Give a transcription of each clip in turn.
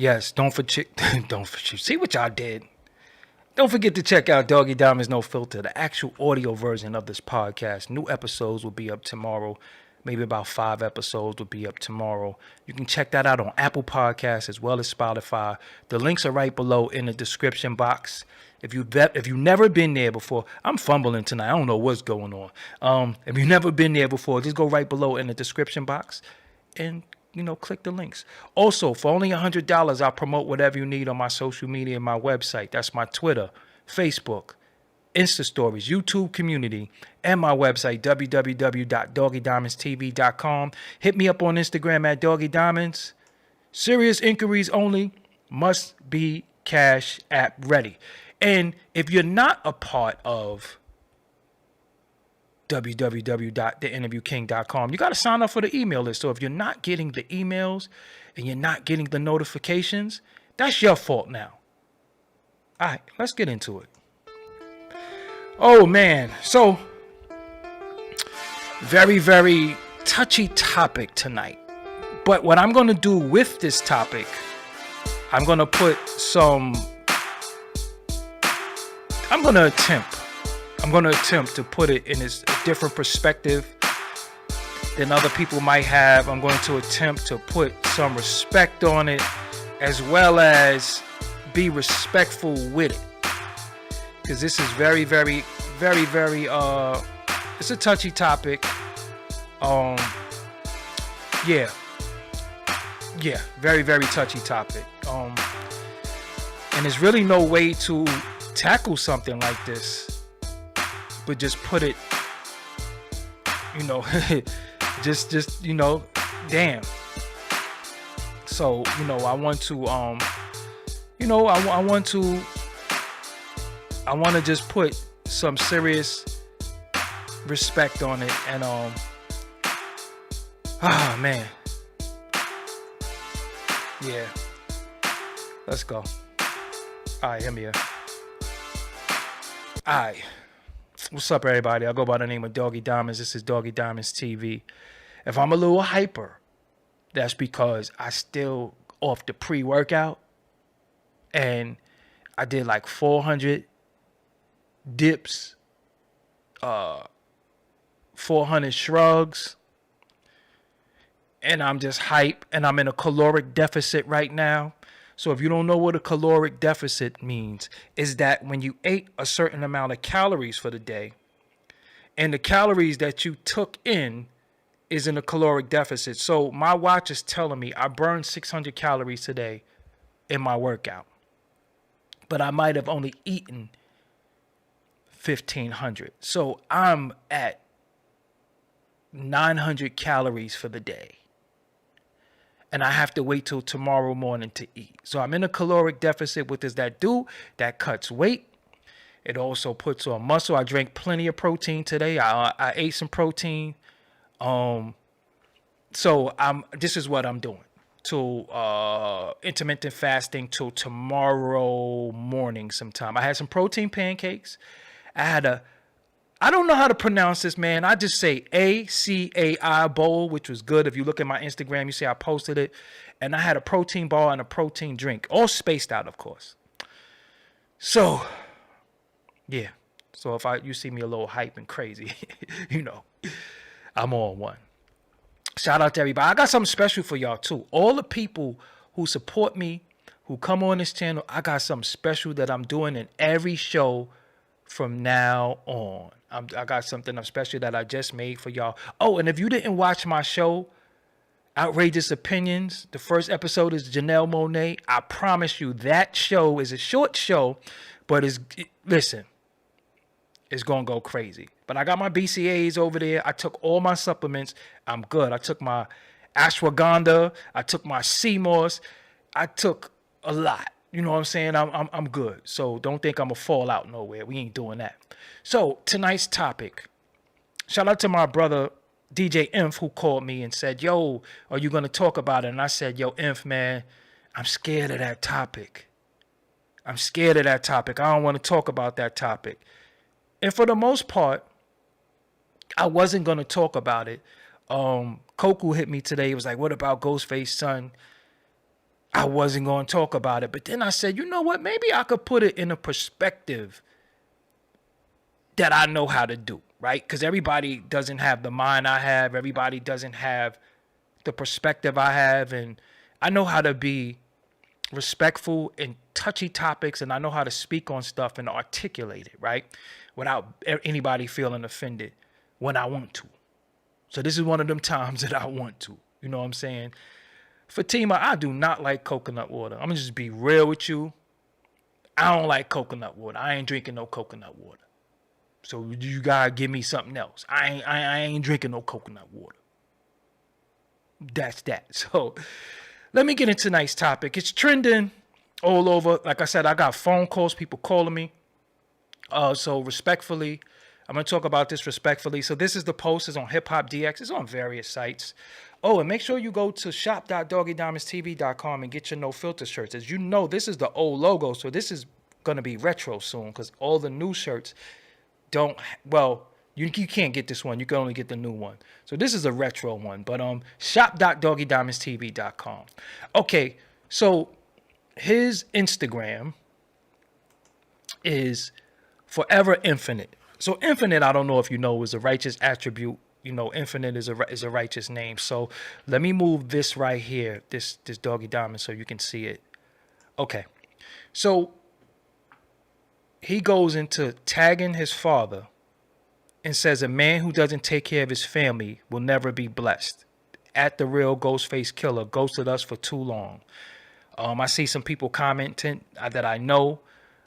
Yes, see what y'all did. Don't forget to check out Doggie Diamonds No Filter, the actual audio version of this podcast. New episodes will be up tomorrow. Maybe about 5 episodes will be up tomorrow. You can check that out on Apple Podcasts as well as Spotify. The links are right below in the description box. If you've never been there before, I'm fumbling tonight. I don't know what's going on. If you've never been there before, just go right below in the description box and click the links. Also, for only $100, I'll promote whatever you need on my social media and my website. That's my Twitter, Facebook, Insta Stories, YouTube community, and my website, www.DoggieDiamondsTV.com. Hit me up on Instagram at DoggieDiamonds. Serious inquiries only. Must be Cash App ready. And if you're not a part of www.theinterviewking.com, you got to sign up for the email list. So if you're not getting the emails and you're not getting the notifications, that's your fault now. All right, let's get into it. Oh, man. So, very, very touchy topic tonight. But what I'm going to do with this topic, I'm going to attempt to put it in a different perspective than other people might have. I'm going to attempt to put some respect on it, as well as be respectful with it. Because this is very, very, very, very, it's a touchy topic. Very, very touchy topic. And there's really no way to tackle something like this, but just put it, damn. So, I want to just put some serious respect on it. And man, yeah, let's go. All right, hear me here. All right, what's up, everybody? I go by the name of Doggie Diamonds. This is Doggie Diamonds TV. If I'm a little hyper, that's because I still off the pre-workout, and I did like 400 dips, 400 shrugs, and I'm just hype, and I'm in a caloric deficit right now. So if you don't know what a caloric deficit means, is that when you ate a certain amount of calories for the day, and the calories that you took in is in a caloric deficit. So my watch is telling me I burned 600 calories today in my workout, but I might have only eaten 1,500. So I'm at 900 calories for the day. And I have to wait till tomorrow morning to eat. So I'm in a caloric deficit. What does that do? That cuts weight. It also puts on muscle. I drank plenty of protein today. I ate some protein. So this is what I'm doing. Till intermittent fasting till tomorrow morning sometime. I had some protein pancakes. I don't know how to pronounce this, man. I just say ACAI bowl, which was good. If you look at my Instagram, you see I posted it. And I had a protein bar and a protein drink, all spaced out, of course. So, yeah. So if you see me a little hype and crazy, I'm on one. Shout out to everybody. I got something special for y'all, too. All the people who support me, who come on this channel, I got something special that I'm doing in every show from now on. I got something special that I just made for y'all. Oh, and if you didn't watch my show, Outrageous Opinions, the first episode is Janelle Monáe. I promise you that show is a short show, but listen, it's going to go crazy. But I got my BCAAs over there. I took all my supplements. I'm good. I took my ashwagandha. I took my sea moss. I took a lot. You know what I'm saying? I'm good. So don't think I'm going to fall out nowhere. We ain't doing that. So tonight's topic. Shout out to my brother, DJ Inf, who called me and said, yo, are you going to talk about it? And I said, yo, Inf, man, I'm scared of that topic. I don't want to talk about that topic. And for the most part, I wasn't going to talk about it. Koku hit me today. He was like, what about Ghostface son? I wasn't going to talk about it. But then I said, you know what? Maybe I could put it in a perspective that I know how to do, right? Because everybody doesn't have the mind I have. Everybody doesn't have the perspective I have. And I know how to be respectful in touchy topics, and I know how to speak on stuff and articulate it, right? Without anybody feeling offended when I want to. So this is one of them times that I want to. You know what I'm saying? Fatima, I do not like coconut water. I'm going to just be real with you. I don't like coconut water. I ain't drinking no coconut water. So you gotta give me something else. I ain't drinking no coconut water. That's that. So let me get into tonight's topic. It's trending all over. Like I said, I got phone calls, people calling me. So respectfully, I'm going to talk about this respectfully. So this is the post. It's on Hip Hop DX. It's on various sites. Oh, and make sure you go to shop.DoggieDiamondsTV.com and get your no filter shirts. As you know, this is the old logo. So this is going to be retro soon because all the new shirts don't, well, you can't get this one. You can only get the new one. So this is a retro one. But shop.DoggieDiamondsTV.com. Okay, so his Instagram is Forever Infinite. So infinite, I don't know if you know, is a righteous attribute. You know, infinite is a righteous name. So let me move this right here, this Doggie Diamond, so you can see it. Okay, so he goes into tagging his father and says a man who doesn't take care of his family will never be blessed. At the real Ghostface killer ghosted us for too long. I see some people commenting that I know,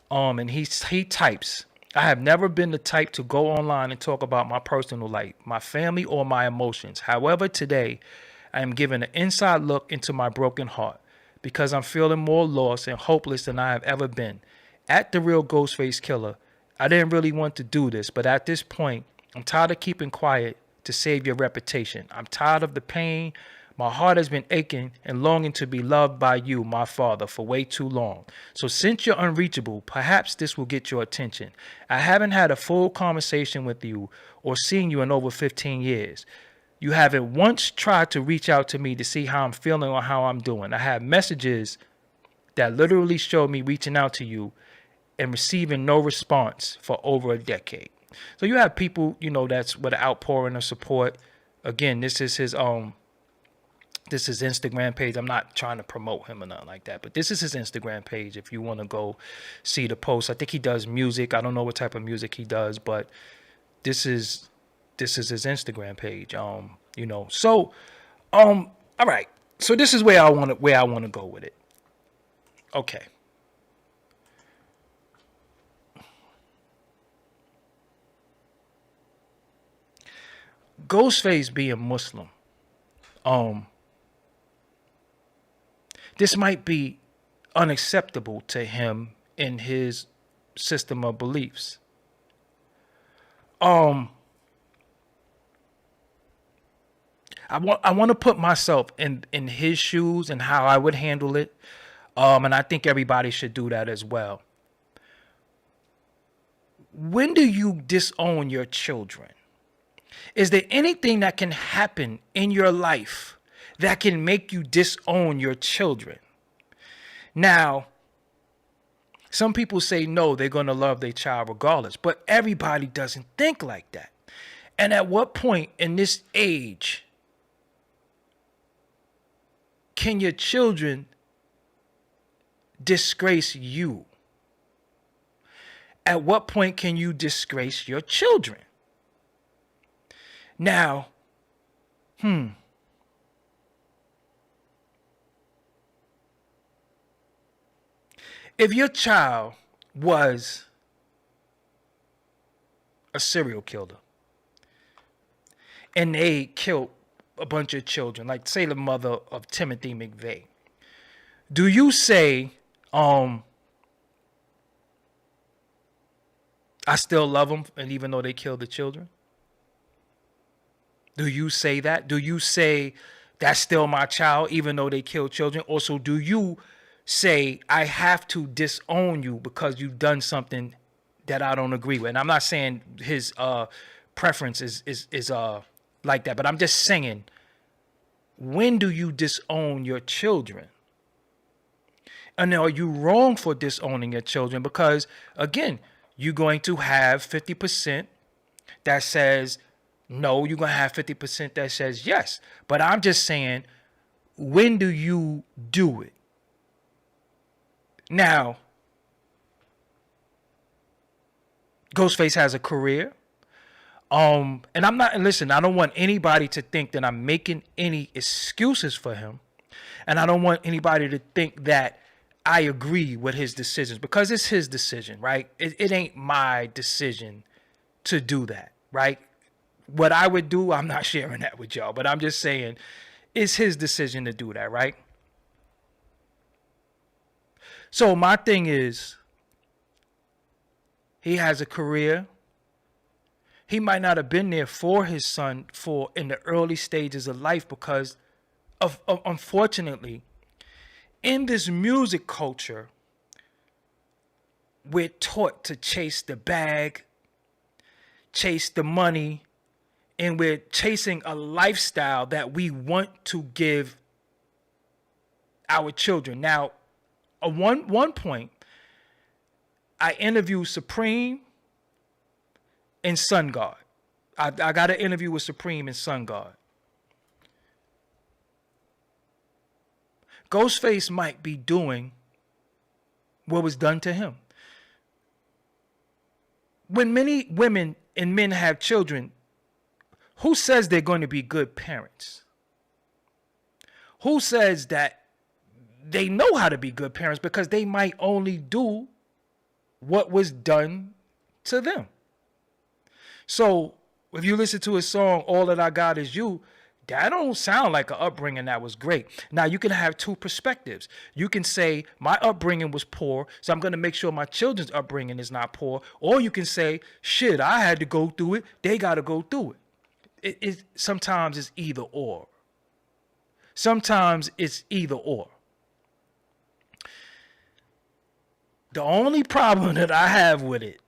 and he types, I have never been the type to go online and talk about my personal life, my family, or my emotions. However, today I am giving an inside look into my broken heart because I'm feeling more lost and hopeless than I have ever been. At the real Ghostface killer, I didn't really want to do this, but at this point, I'm tired of keeping quiet to save your reputation. I'm tired of the pain. My heart has been aching and longing to be loved by you, my father, for way too long. So since you're unreachable, perhaps this will get your attention. I haven't had a full conversation with you or seen you in over 15 years. You haven't once tried to reach out to me to see how I'm feeling or how I'm doing. I have messages that literally show me reaching out to you and receiving no response for over a decade. So you have people, you know, that's with an outpouring of support. Again, this is his Instagram page. I'm not trying to promote him or nothing like that, but this is his Instagram page if you want to go see the post. I think he does music. I don't know what type of music he does, but this is his Instagram page. You know. So all right. So this is where I want to go with it. Okay. Ghostface being Muslim. This might be unacceptable to him in his system of beliefs. I want to put myself in his shoes and how I would handle it. And I think everybody should do that as well. When do you disown your children? Is there anything that can happen in your life that can make you disown your children? Now, some people say no, they're going to love their child regardless, but everybody doesn't think like that. And at what point in this age can your children disgrace you? At what point can you disgrace your children? Now, if your child was a serial killer and they killed a bunch of children, like say the mother of Timothy McVeigh, do you say, I still love them, and even though they killed the children? Do you say that? Do you say that's still my child, even though they killed children? Also, do you say I have to disown you because you've done something that I don't agree with? And I'm not saying his preference is like that, but I'm just saying, when do you disown your children? And are you wrong for disowning your children? Because again, you're going to have 50% that says no, you're going to have 50% that says yes. But I'm just saying, when do you do it? Now, Ghostface has a career. And I'm not, listen, I don't want anybody to think that I'm making any excuses for him. And I don't want anybody to think that I agree with his decisions, because it's his decision, right? It ain't my decision to do that, right? What I would do, I'm not sharing that with y'all, but I'm just saying it's his decision to do that, right? So my thing is, he has a career. He might not have been there for his son for in the early stages of life because of unfortunately, in this music culture, we're taught to chase the bag, chase the money, and we're chasing a lifestyle that we want to give our children. Now, at one point, I interviewed Supreme and Sun God. I got an interview with Supreme and Sun God. Ghostface might be doing what was done to him. When many women and men have children, who says they're going to be good parents? Who says that they know how to be good parents? Because they might only do what was done to them. So if you listen to his song, All That I Got Is You, that don't sound like an upbringing that was great. Now, you can have two perspectives. You can say, my upbringing was poor, so I'm going to make sure my children's upbringing is not poor. Or you can say, shit, I had to go through it. They got to go through it. Sometimes it's either or. Sometimes it's either or. The only problem that I have with it,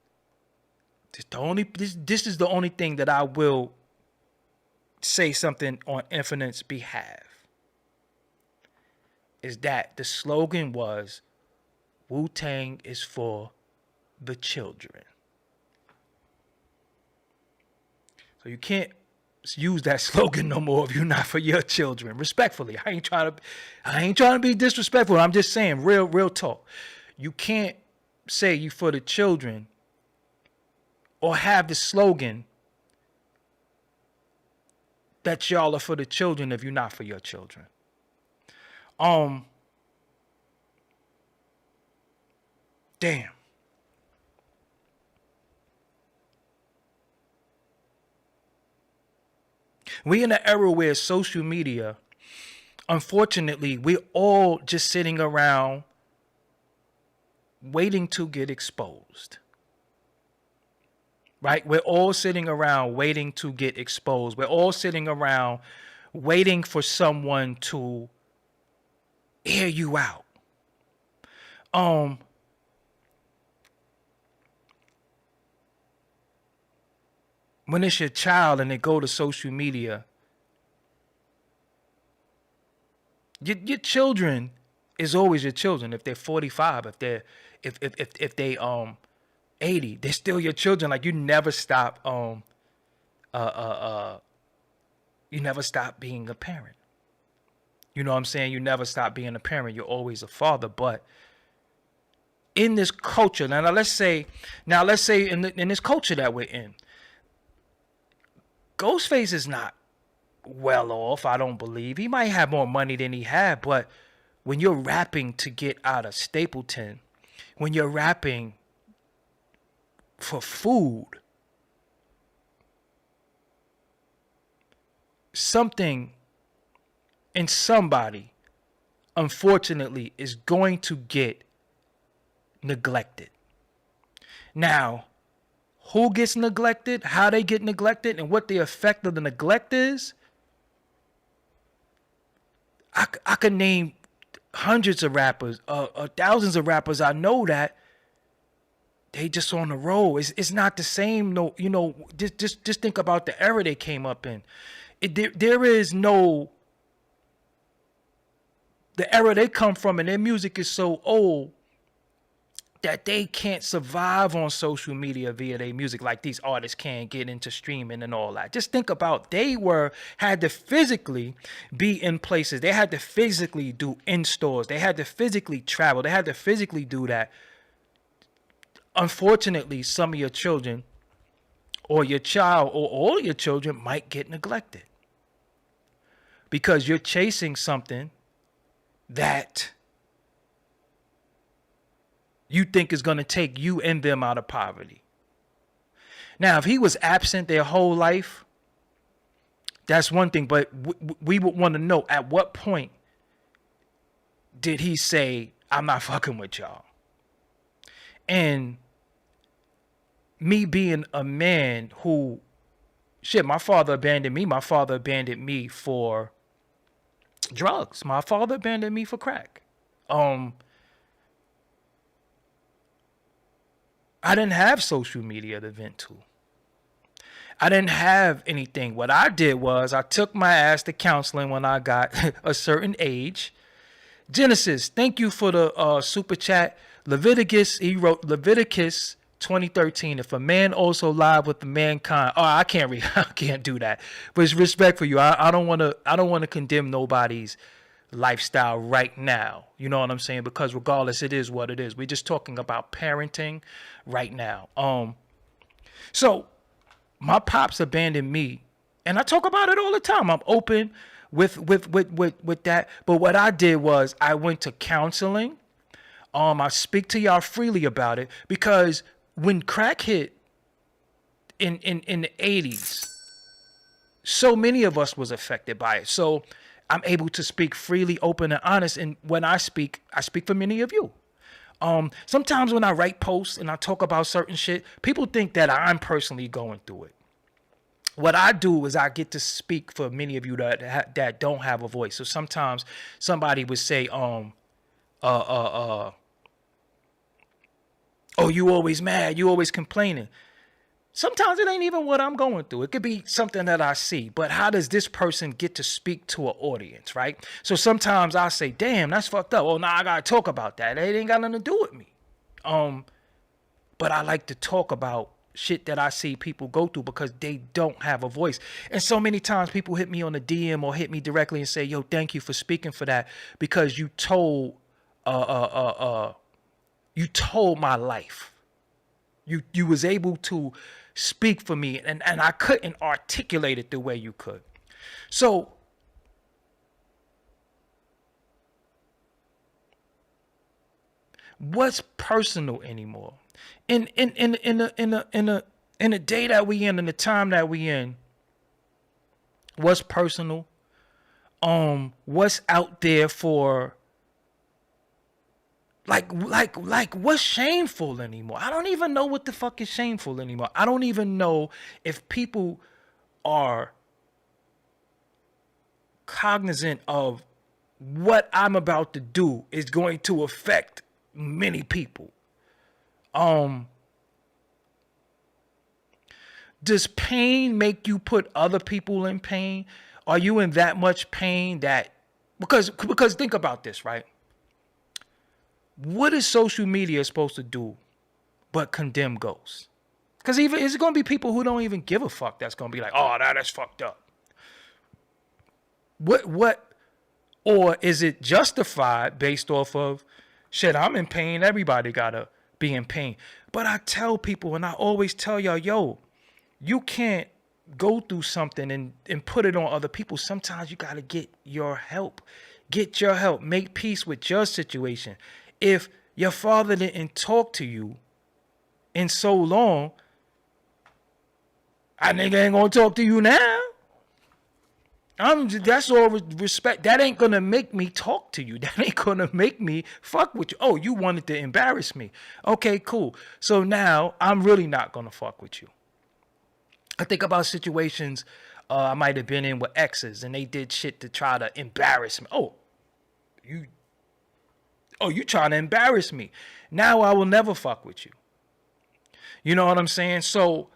this is the only thing that I will say something on Infinite's behalf, is that the slogan was, Wu-Tang is for the children. So you can't use that slogan no more if you're not for your children. Respectfully, I ain't trying to be disrespectful. I'm just saying real talk. You can't say you for the children or have the slogan that y'all are for the children if you're not for your children. Damn. We in an era where social media, unfortunately, we're all just sitting around waiting to get exposed. Right? We're all sitting around waiting to get exposed. We're all sitting around waiting for someone to air you out. When it's your child and they go to social media, your children is always your children. If they're 45, if they 80, they're still your children. Like, you never stop you never stop being a parent. You know what I'm saying? You never stop being a parent. You're always a father. But in this culture, now let's say in this culture that we're in, Ghostface is not well off, I don't believe. He might have more money than he had, but when you're rapping to get out of Stapleton, when you're rapping for food, something in somebody, unfortunately, is going to get neglected. Now, who gets neglected, how they get neglected, and what the effect of the neglect is, I could name hundreds of rappers, thousands of rappers I know that they just on the road. It's not the same. No, you know, just think about the era they came up in. There is no the era they come from, and their music is so old that they can't survive on social media via their music like these artists can get into streaming and all that. Just think about, they had to physically be in places. They had to physically do in stores. They had to physically travel. They had to physically do that. Unfortunately, some of your children or your child or all your children might get neglected because you're chasing something that you think is going to take you and them out of poverty. Now, if he was absent their whole life, that's one thing. But we would want to know, at what point did he say, I'm not fucking with y'all? And me being a man who, shit, my father abandoned me. My father abandoned me for drugs. My father abandoned me for crack. I didn't have social media to vent to. I didn't have anything. What I did was I took my ass to counseling when I got a certain age. Genesis, thank you for the super chat. Leviticus, he wrote Leviticus 2013. If a man also lied with the mankind, I can't read. I can't do that. But it's respect for you. I don't want to condemn nobody's lifestyle right now. You know what I'm saying? Because regardless, it is what it is. We're just talking about parenting right now. So my pops abandoned me, and I talk about it all the time. I'm open with that. But what I did was I went to counseling. I speak to y'all freely about it because when crack hit in the 80s, so many of us was affected by it. So I'm able to speak freely, open, and honest. And when I speak for many of you. Sometimes when I write posts and I talk about certain shit, people think that I'm personally going through it. What I do is I get to speak for many of you that don't have a voice. So sometimes somebody would say, oh, you always mad, you always complaining. Sometimes it ain't even what I'm going through. It could be something that I see. But how does this person get to speak to an audience, right? So sometimes I say, damn, that's fucked up. Oh, now I got to talk about that. It ain't got nothing to do with me. But I like to talk about shit that I see people go through because they don't have a voice. And so many times people hit me on the DM or hit me directly and say, yo, thank you for speaking for that because you told my life. You was able to speak for me, and I couldn't articulate it the way you could. So what's personal anymore? In the day that we in the time that we in, what's personal? What's out there for like what's shameful anymore? I don't even know what the fuck is shameful anymore. I don't even know if people are cognizant of what I'm about to do is going to affect many people. Does pain make you put other people in pain? Are you in that much pain that because think about this, right? What is social media supposed to do but condemn ghosts? Because even it's going to be people who don't even give a fuck that's going to be like, oh, that's fucked up. What? Or is it justified based off of, shit, I'm in pain, everybody got to be in pain. But I tell people, and I always tell y'all, yo, you can't go through something and put it on other people. Sometimes you got to get your help. Get your help. Make peace with your situation. If your father didn't talk to you in so long, I nigga ain't gonna talk to you now. That's all respect. That ain't gonna make me talk to you. That ain't gonna make me fuck with you. Oh, you wanted to embarrass me. Okay, cool. So now I'm really not gonna fuck with you. I think about situations I might have been in with exes and they did shit to try to embarrass me. Oh, you trying to embarrass me. Now I will never fuck with you. You know what I'm saying? So,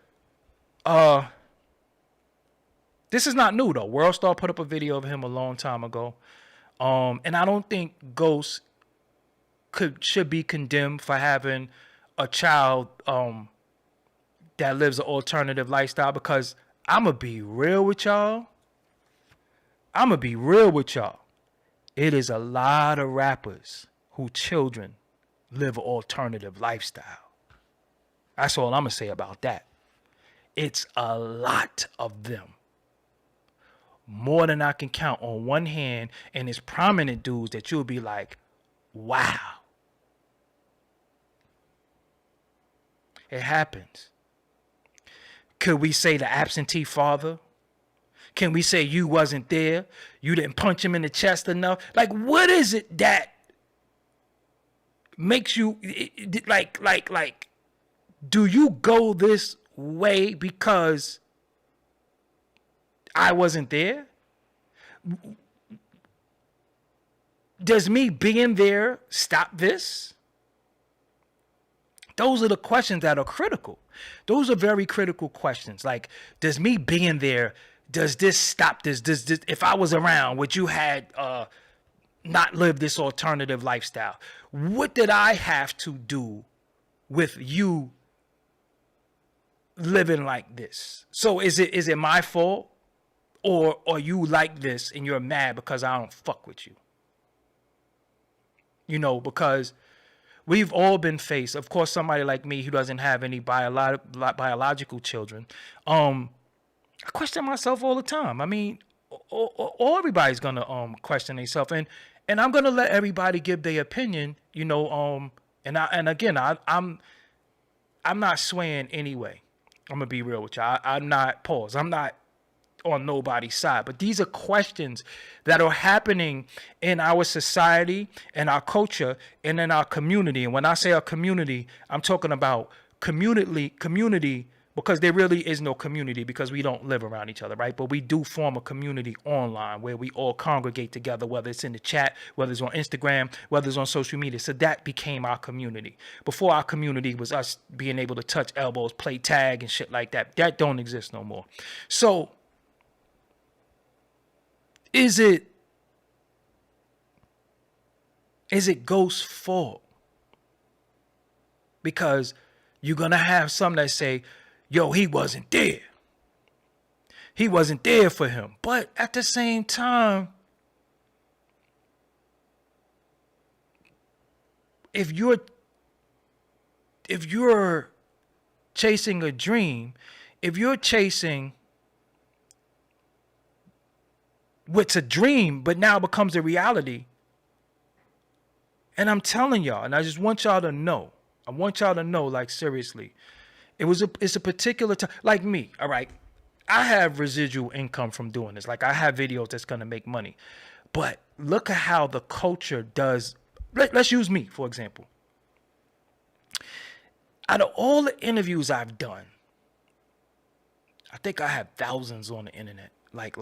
this is not new though. Worldstar put up a video of him a long time ago. And I don't think Ghost should be condemned for having a child that lives an alternative lifestyle, because I'm gonna be real with y'all. I'm gonna be real with y'all. It is a lot of rappers who children live an alternative lifestyle. That's all I'm gonna say about that. It's a lot of them. More than I can count on one hand, and it's prominent dudes that you'll be like, wow. It happens. Could we say the absentee father? Can we say you wasn't there? You didn't punch him in the chest enough? Like, what is it that makes you like do you go this way because I wasn't there? Does me being there stop this? Those are the questions that are critical. Those are very critical questions. Like, does me being there, does this stop this? Does this, if I was around, would you had not lived this alternative lifestyle? What did I have to do with you living like this? So is it my fault? Or are you like this and you're mad because I don't fuck with you? You know, because we've all been faced, of course, somebody like me who doesn't have any biological children. I question myself all the time. I mean, everybody's gonna question themselves, and I'm gonna let everybody give their opinion. You know, I'm not swaying anyway. I'm gonna be real with you. I'm not I'm not on nobody's side, but these are questions that are happening in our society and our culture and in our community. And when I say our community, I'm talking about community, because there really is no community because we don't live around each other, right? But we do form a community online where we all congregate together, whether it's in the chat, whether it's on Instagram, whether it's on social media. So that became our community. Before, our community was us being able to touch elbows, play tag and shit like that. That don't exist no more. So is it Ghost's fault? Because you're going to have some that say, yo, he wasn't there. He wasn't there for him. But at the same time, if you're chasing a dream, if you're chasing what's a dream but now becomes a reality, and I'm telling y'all, and I just want y'all to know, like, seriously, it's a particular time. Like me, all right, I have residual income from doing this. Like, I have videos that's gonna make money, but look at how the culture does. Let's use me for example. Out of all the interviews I've done, I think I have thousands on the internet, like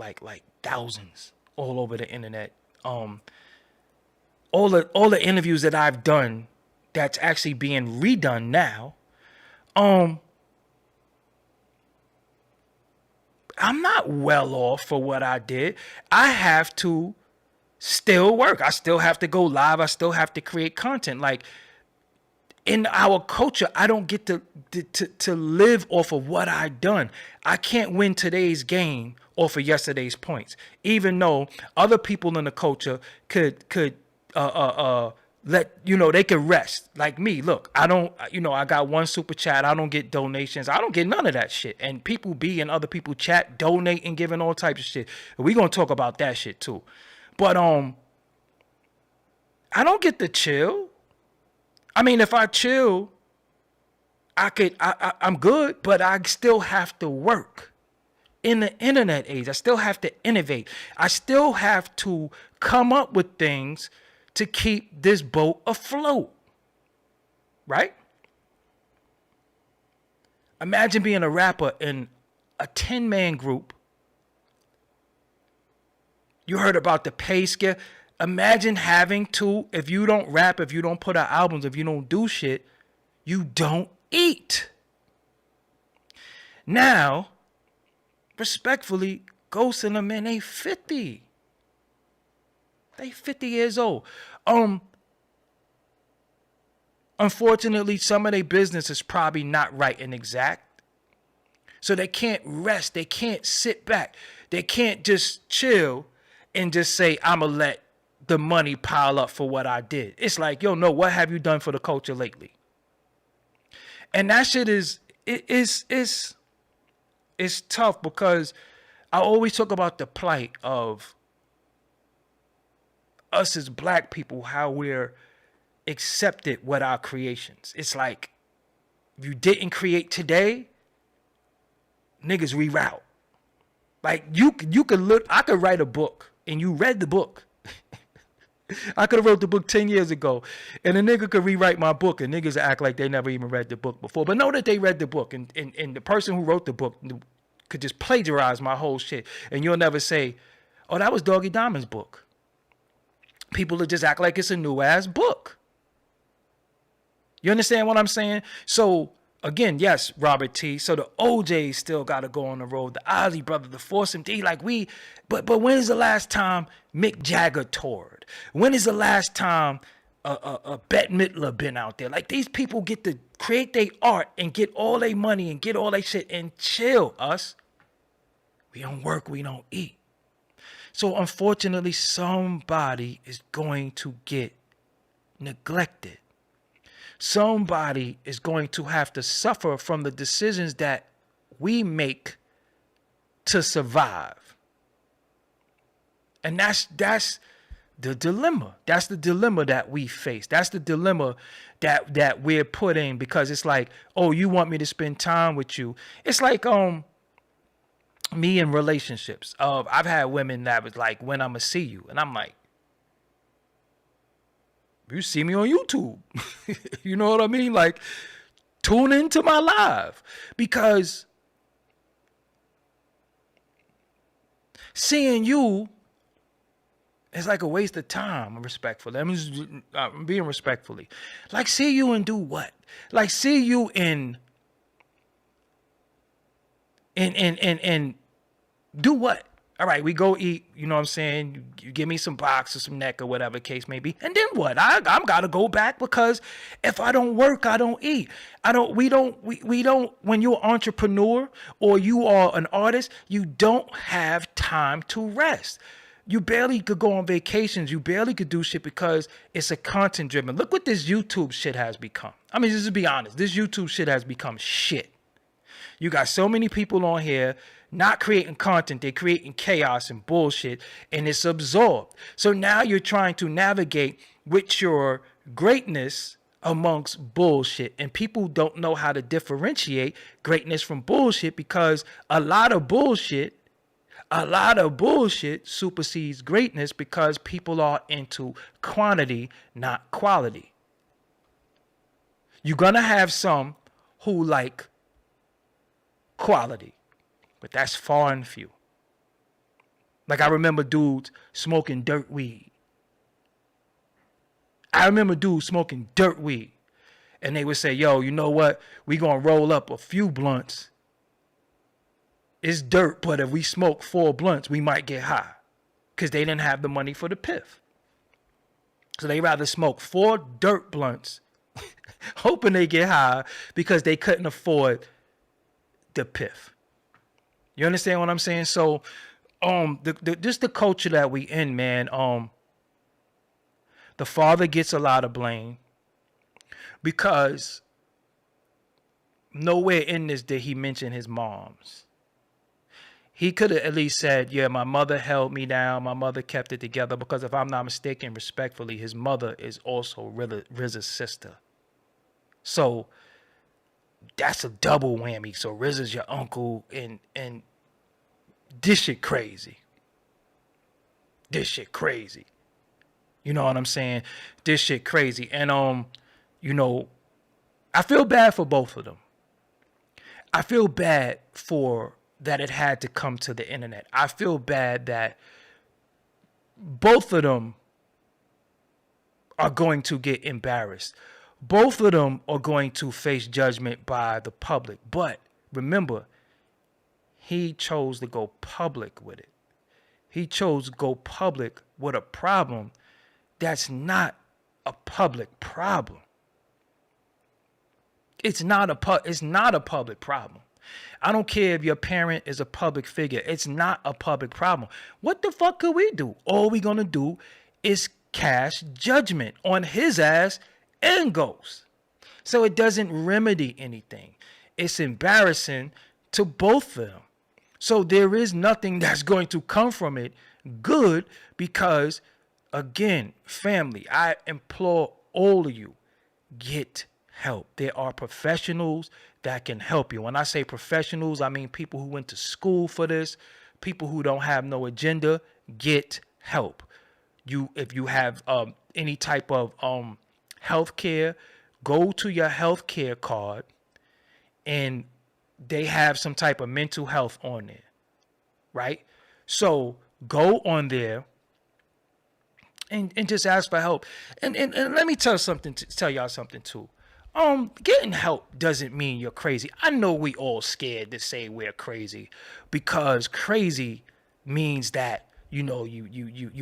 thousands all over the internet. All the interviews that I've done that's actually being redone now. I'm not well off for what I did. I have to still work. I still have to go live. I still have to create content. Like, in our culture, I don't get to live off of what I done. I can't win today's game off of yesterday's points. Even though other people in the culture could let they could rest. Like me, look, I don't, I got one super chat. I don't get donations. I don't get none of that shit. And people be in other people's chat donating, giving all types of shit. We gonna talk about that shit too. But I don't get to chill. I mean, if I chill, I'm good, but I still have to work. In the internet age, I still have to innovate. I still have to come up with things to keep this boat afloat. Right? Imagine being a rapper in a 10-man group. You heard about the pay scale. Imagine having to, if you don't rap, if you don't put out albums, if you don't do shit, you don't eat. Now, respectfully, Ghost and them, man, they 50. They 50 years old. Unfortunately, some of their business is probably not right and exact. So they can't rest. They can't sit back. They can't just chill and just say, I'm going to let the money pile up for what I did. It's like, yo, no, what have you done for the culture lately? And that shit is tough, because I always talk about the plight of us as black people, how we're accepted with our creations. It's like, if you didn't create today, niggas reroute. Like, you could look, I could write a book and you read the book. I could have wrote the book 10 years ago, and a nigga could rewrite my book, and niggas act like they never even read the book before, but know that they read the book, and the person who wrote the book could just plagiarize my whole shit, and you'll never say, oh, that was Doggie Diamond's book. People will just act like it's a new ass book. You understand what I'm saying? So again, yes, Robert T. So the OJs still got to go on the road. The Ozzy brother, the Foursome D, like but when is the last time Mick Jagger toured? When is the last time a Bette Midler been out there? Like, these people get to create their art and get all their money and get all their shit and chill. Us, we don't work, we don't eat. So unfortunately, somebody is going to get neglected. Somebody is going to have to suffer from the decisions that we make to survive. And that's the dilemma. That's the dilemma that we face. That's the dilemma that we're put in, because it's like, oh, you want me to spend time with you. It's like me in relationships. I've had women that was like, when I'ma see you? And I'm like, you see me on YouTube. You know what I mean? Like, tune into my live, because seeing you is like a waste of time. Respectfully, I'm being respectfully. Like, see you and do what? Like, see you in do what? All right, we go eat, you know what I'm saying? You give me some box or some neck or whatever the case may be. And then what? I'm got to go back, because if I don't work, I don't eat. We don't, when you're an entrepreneur or you are an artist, you don't have time to rest. You barely could go on vacations. You barely could do shit, because it's a content driven. Look what this YouTube shit has become. I mean, just to be honest, this YouTube shit has become shit. You got so many people on here not creating content. They're creating chaos and bullshit, and it's absorbed. So now you're trying to navigate with your greatness amongst bullshit, and people don't know how to differentiate greatness from bullshit, because a lot of bullshit supersedes greatness, because people are into quantity, not quality. You're gonna have some who like quality, but that's far and few. Like, I remember dudes smoking dirt weed. And they would say, yo, you know what? We gonna roll up a few blunts. It's dirt, but if we smoke 4 blunts, we might get high. Because they didn't have the money for the piff. So they rather smoke 4 dirt blunts, hoping they get high, because they couldn't afford the piff. You understand what I'm saying? So, just the culture that we in, man. The father gets a lot of blame, because nowhere in this did he mention his moms. He could have at least said, yeah, my mother held me down. My mother kept it together, because if I'm not mistaken, respectfully, his mother is also RZA's sister. So that's a double whammy. So RZA's your uncle, and this shit crazy. You know what I'm saying? This shit crazy. And you know, I feel bad for both of them. I feel bad for that it had to come to the internet. I feel bad that both of them are going to get embarrassed. Both of them are going to face judgment by the public. But remember, he chose to go public with it. He chose to go public with a problem that's not a public problem. It's not a public problem. I don't care if your parent is a public figure. It's not a public problem. What the fuck could we do? All we gonna do is cast judgment on his ass and Ghost. So it doesn't remedy anything. It's embarrassing to both of them. So there is nothing that's going to come from it good because, again, family, I implore all of you, get help. There are professionals that can help you. When I say professionals, I mean people who went to school for this, people who don't have no agenda. Get help. If you have any type of health care, go to your health care card and they have some type of mental health on there, right? So go on there and just ask for help. And let me tell y'all something too. Getting help doesn't mean you're crazy. I know we all scared to say we're crazy because crazy means that, you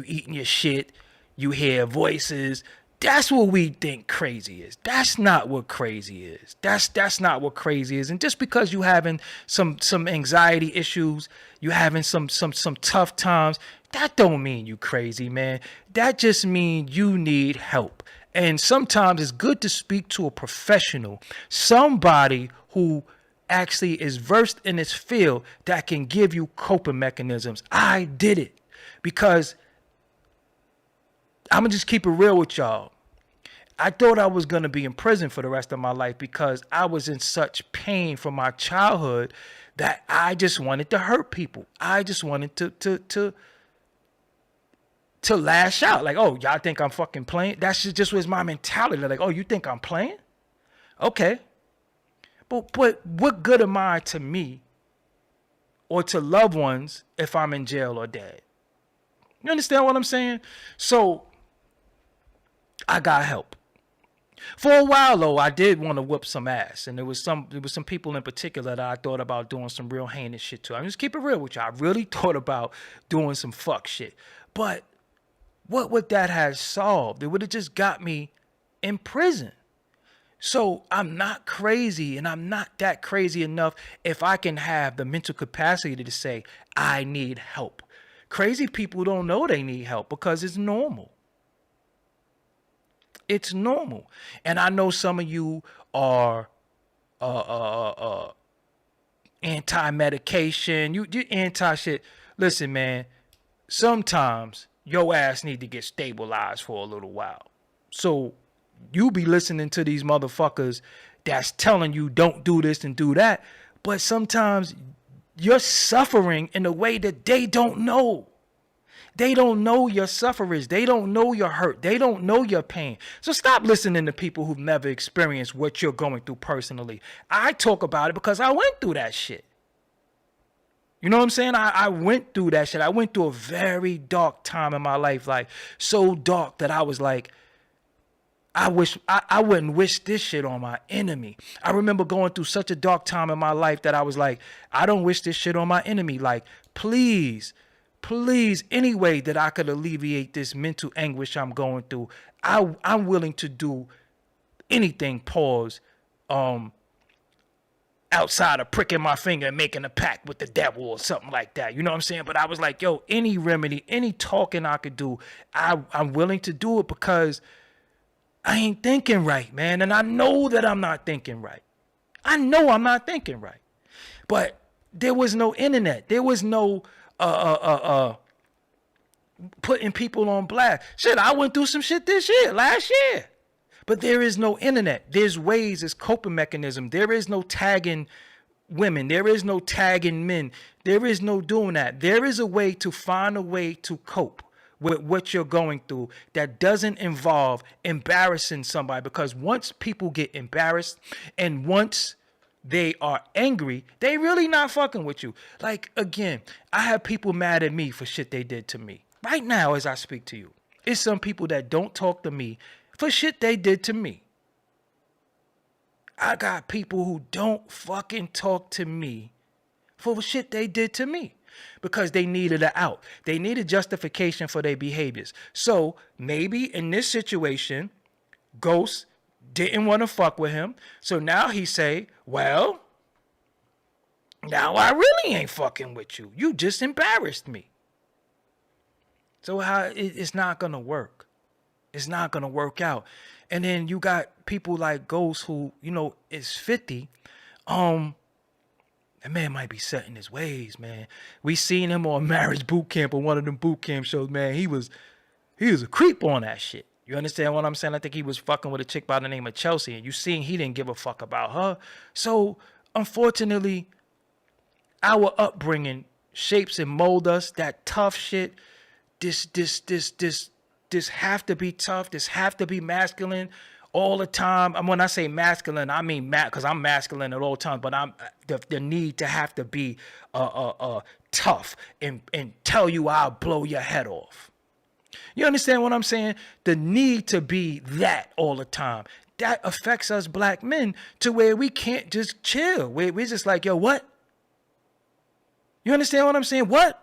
eating your shit, you hear voices. That's what we think crazy is. That's not what crazy is. That's not what crazy is. And just because you having some anxiety issues, you having some tough times, that don't mean you crazy, man. That just means you need help. And sometimes it's good to speak to a professional, somebody who actually is versed in this field that can give you coping mechanisms. I did it because I'm going to just keep it real with y'all. I thought I was going to be in prison for the rest of my life because I was in such pain from my childhood that I just wanted to hurt people. I just wanted to lash out. Like, oh, y'all think I'm fucking playing? That's just was my mentality. Like, oh, you think I'm playing? Okay. But what good am I to me or to loved ones if I'm in jail or dead? You understand what I'm saying? So I got help. For a while, though, I did want to whoop some ass. And there was some people in particular that I thought about doing some real heinous shit to. I'm just keep it real with you. I really thought about doing some fuck shit. But what would that have solved? It would have just got me in prison. So I'm not crazy, and I'm not that crazy enough if I can have the mental capacity to say, I need help. Crazy people don't know they need help because it's normal. It's normal. And I know some of you are anti-medication. You're anti-shit. Listen, man, sometimes your ass need to get stabilized for a little while. So you be listening to these motherfuckers that's telling you don't do this and do that. But sometimes you're suffering in a way that they don't know. They don't know your sufferings. They don't know your hurt. They don't know your pain. So stop listening to people who've never experienced what you're going through personally. I talk about it because I went through that shit. You know what I'm saying? I went through that shit. I went through a very dark time in my life, like so dark that I was like, I wouldn't wish this shit on my enemy. I remember going through such a dark time in my life that I was like, I don't wish this shit on my enemy. Like, please, any way that I could alleviate this mental anguish I'm going through, I'm willing to do anything, pause, outside of pricking my finger and making a pact with the devil or something like that. You know what I'm saying? But I was like, yo, any remedy, any talking I could do, I'm willing to do it because I ain't thinking right, man. And I know that I'm not thinking right. I know I'm not thinking right. But there was no internet. There was no putting people on blast. Shit, I went through some shit last year. But there is no internet. There's ways, there's coping mechanism. There is no tagging women. There is no tagging men. There is no doing that. There is a way to find a way to cope with what you're going through that doesn't involve embarrassing somebody. Because once people get embarrassed and once they are angry, they really not fucking with you. Like, again, I have people mad at me for shit they did to me. Right now, as I speak to you, it's some people that don't talk to me for shit they did to me. I got people who don't fucking talk to me for shit they did to me. because they needed an out. They needed justification for their behaviors. So maybe in this situation, Ghost didn't want to fuck with him. So now he say, well, now I really ain't fucking with you. You just embarrassed me. So it's not going to work. It's not going to work out. And then you got people like Ghost who, you know, is 50. That man might be set in his ways, man. We seen him on Marriage Boot Camp or one of them boot camp shows, man. He was a creep on that shit. You understand what I'm saying? I think he was fucking with a chick by the name of Chelsea, and you seen he didn't give a fuck about her. So, unfortunately, our upbringing shapes and mold us. That tough shit, this have to be tough. This have to be masculine all the time. And when I say masculine, I mean because I'm masculine at all times. But I'm the need to have to be tough and tell you I'll blow your head off. You understand what I'm saying? The need to be that all the time. That affects us black men to where we can't just chill. We're just like, yo, what? You understand what I'm saying? What?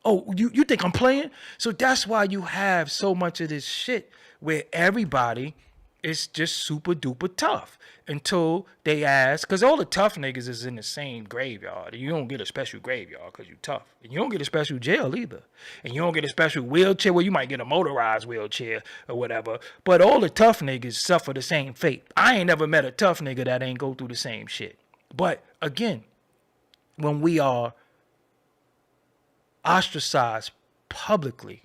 Oh, you think I'm playing? So that's why you have so much of this shit where everybody is just super duper tough until they ask, because all the tough niggas is in the same graveyard. You don't get a special graveyard because you tough. And you don't get a special jail either. And you don't get a special wheelchair. Well, you might get a motorized wheelchair or whatever. But all the tough niggas suffer the same fate. I ain't never met a tough nigga that ain't go through the same shit. But again, when we are ostracized publicly,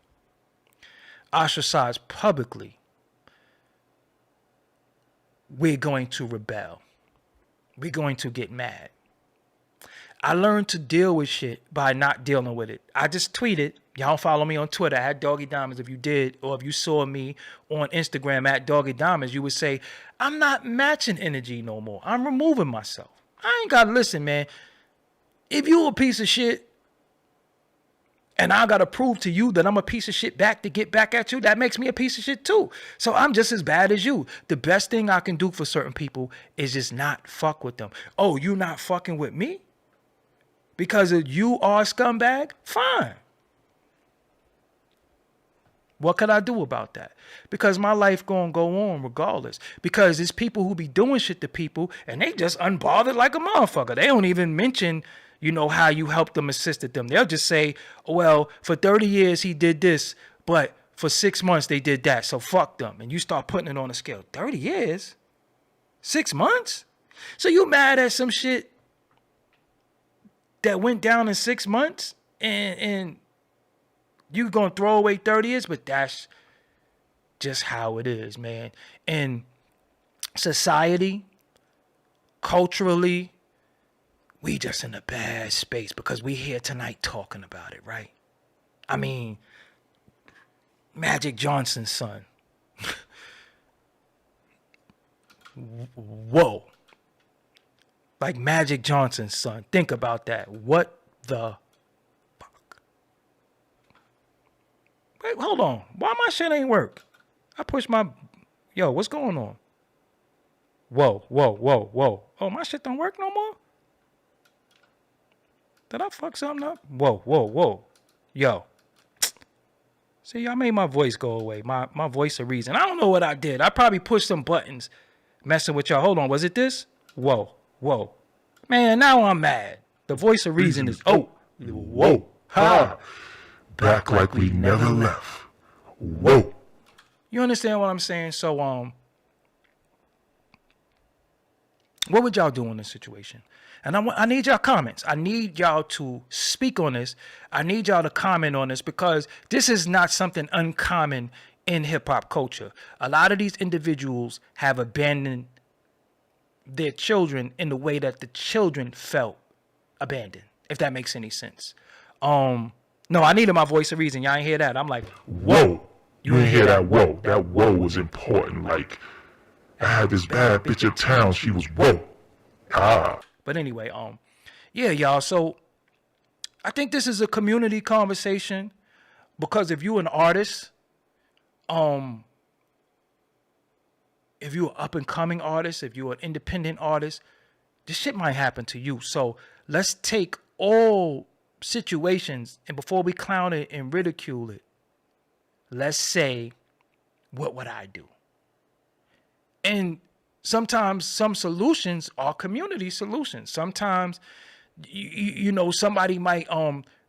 we're going to rebel. We're going to get mad. I learned to deal with shit by not dealing with it. I just tweeted. Y'all follow me on Twitter at Doggie Diamonds. If you did, or if you saw me on Instagram at Doggie Diamonds, you would say, I'm not matching energy no more. I'm removing myself. I ain't got to listen, man. If you a piece of shit, and I got to prove to you that I'm a piece of shit back to get back at you, that makes me a piece of shit too. So I'm just as bad as you. The best thing I can do for certain people is just not fuck with them. Oh, you not fucking with me? Because you are a scumbag? Fine. What could I do about that? Because my life gonna go on regardless. Because there's people who be doing shit to people and they just unbothered like a motherfucker. They don't even mention, you know, how you helped them, assisted them. They'll just say, well, for 30 years he did this, but for 6 months they did that, so fuck them. And you start putting it on a scale. 30 years? 6 months? So you mad at some shit that went down in 6 months and you gonna throw away 30 years? But that's just how it is, man. In society, culturally, we just in a bad space because we here tonight talking about it, right? I mean, Magic Johnson's son. Whoa. Like Magic Johnson's son. Think about that. What the fuck? Wait, hold on. Why my shit ain't work? I pushed my... Yo, what's going on? Whoa. Oh, my shit don't work no more? Did I fuck something up? Whoa. Yo. See, I made my voice go away. My voice of reason. I don't know what I did. I probably pushed some buttons messing with y'all. Hold on. Was it this? Whoa. Man, now I'm mad. The voice of reason is... Oh. Whoa. Ha. Back like we never left. Whoa. You understand what I'm saying? So, what would y'all do in this situation? And I need y'all comments. I need y'all to speak on this. I need y'all to comment on this because this is not something uncommon in hip hop culture. A lot of these individuals have abandoned their children in the way that the children felt abandoned, if that makes any sense. No, I needed my voice of reason. Y'all ain't hear that. I'm like, whoa. You didn't hear that whoa. That whoa was important. Like, I had this bad bitch in town. She was whoa. Ah. But anyway, yeah, y'all. So I think this is a community conversation because if you're an artist, if you're an up and coming artist, if you're an independent artist, this shit might happen to you. So let's take all situations, and before we clown it and ridicule it, let's say, what would I do? And sometimes some solutions are community solutions. Sometimes you know, somebody might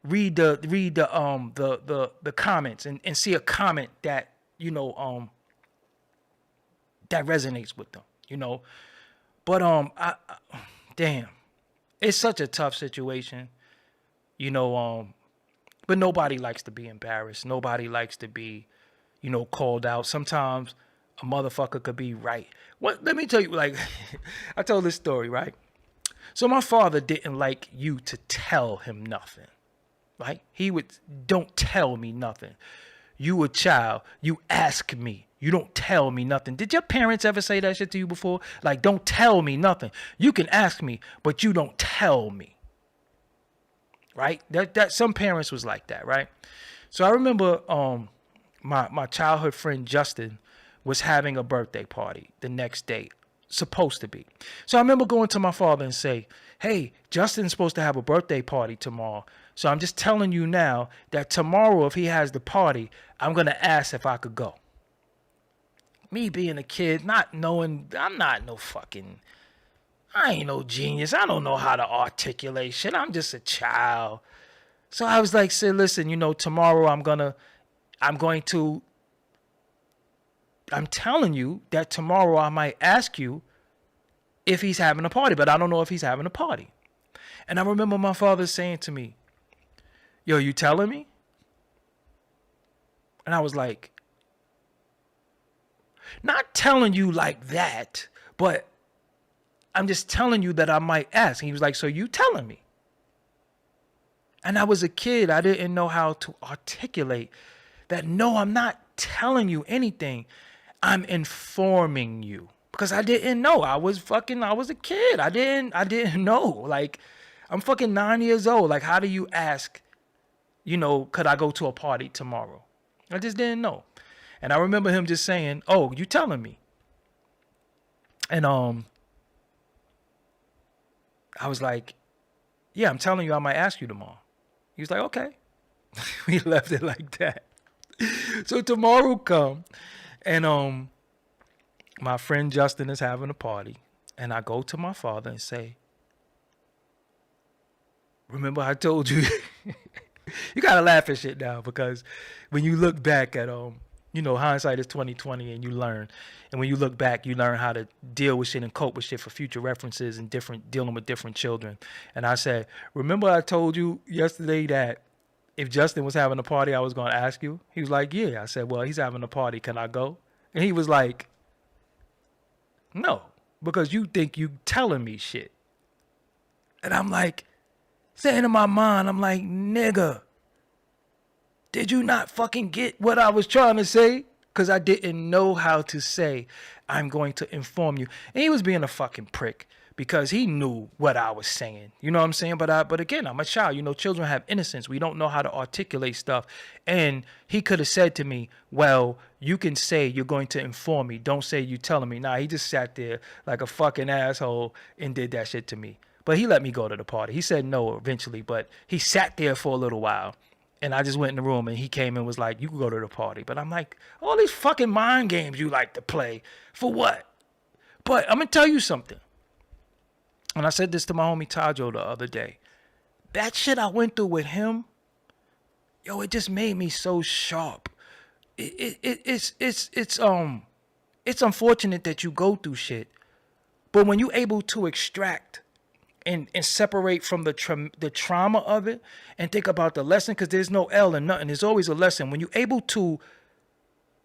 read the comments and see a comment that, you know, that resonates with them, you know. But damn, it's such a tough situation, you know. But nobody likes to be embarrassed. Nobody likes to be, you know, called out. Sometimes a motherfucker could be right. What? Let me tell you, like, I told this story, right? So my father didn't like you to tell him nothing, right? He would, don't tell me nothing. You a child, you ask me. You don't tell me nothing. Did your parents ever say that shit to you before? Like, don't tell me nothing. You can ask me, but you don't tell me. Right? That some parents was like that, right? So I remember my childhood friend Justin was having a birthday party the next day, supposed to be. So I remember going to my father and say, hey, Justin's supposed to have a birthday party tomorrow. So I'm just telling you now that tomorrow, if he has the party, I'm going to ask if I could go. Me being a kid, not knowing, I ain't no genius. I don't know how to articulate shit. I'm just a child. So I was like, say, listen, you know, tomorrow I'm telling you that tomorrow I might ask you if he's having a party, but I don't know if he's having a party. And I remember my father saying to me, yo, you telling me? And I was like, not telling you like that, but I'm just telling you that I might ask. And he was like, so you telling me? And I was a kid. I didn't know how to articulate that. No, I'm not telling you anything. I'm informing you, because I didn't know. I was a kid. I didn't know. Like, I'm fucking 9 years old. Like, how do you ask, you know, could I go to a party tomorrow? I just didn't know. And I remember him just saying, oh, you telling me? And I was like, yeah, I'm telling you, I might ask you tomorrow. He was like, okay. We left it like that. So tomorrow come, and my friend Justin is having a party, and I go to my father and say, remember I told you? You gotta laugh at shit now, because when you look back at you know, hindsight is 20/20, and you learn. And when you look back, you learn how to deal with shit and cope with shit for future references and dealing with different children. And I said, remember I told you yesterday that if Justin was having a party, I was going to ask you? He was like, yeah. I said, well, he's having a party. Can I go? And he was like, no, because you think you telling me shit. And I'm like, saying in my mind, I'm like, nigga, did you not fucking get what I was trying to say? Because I didn't know how to say, I'm going to inform you. And he was being a fucking prick, because he knew what I was saying. You know what I'm saying? But again, I'm a child. You know, children have innocence. We don't know how to articulate stuff. And he could have said to me, well, you can say you're going to inform me. Don't say you telling me. Nah, he just sat there like a fucking asshole and did that shit to me. But he let me go to the party. He said no eventually, but he sat there for a little while. And I just went in the room, and he came and was like, you can go to the party. But I'm like, all these fucking mind games you like to play, for what? But I'm going to tell you something. And I said this to my homie Tajo the other day. That shit I went through with him, yo, it just made me so sharp. It's unfortunate that you go through shit. But when you're able to extract and separate from the trauma of it and think about the lesson, because there's no L in nothing. There's always a lesson. When you're able to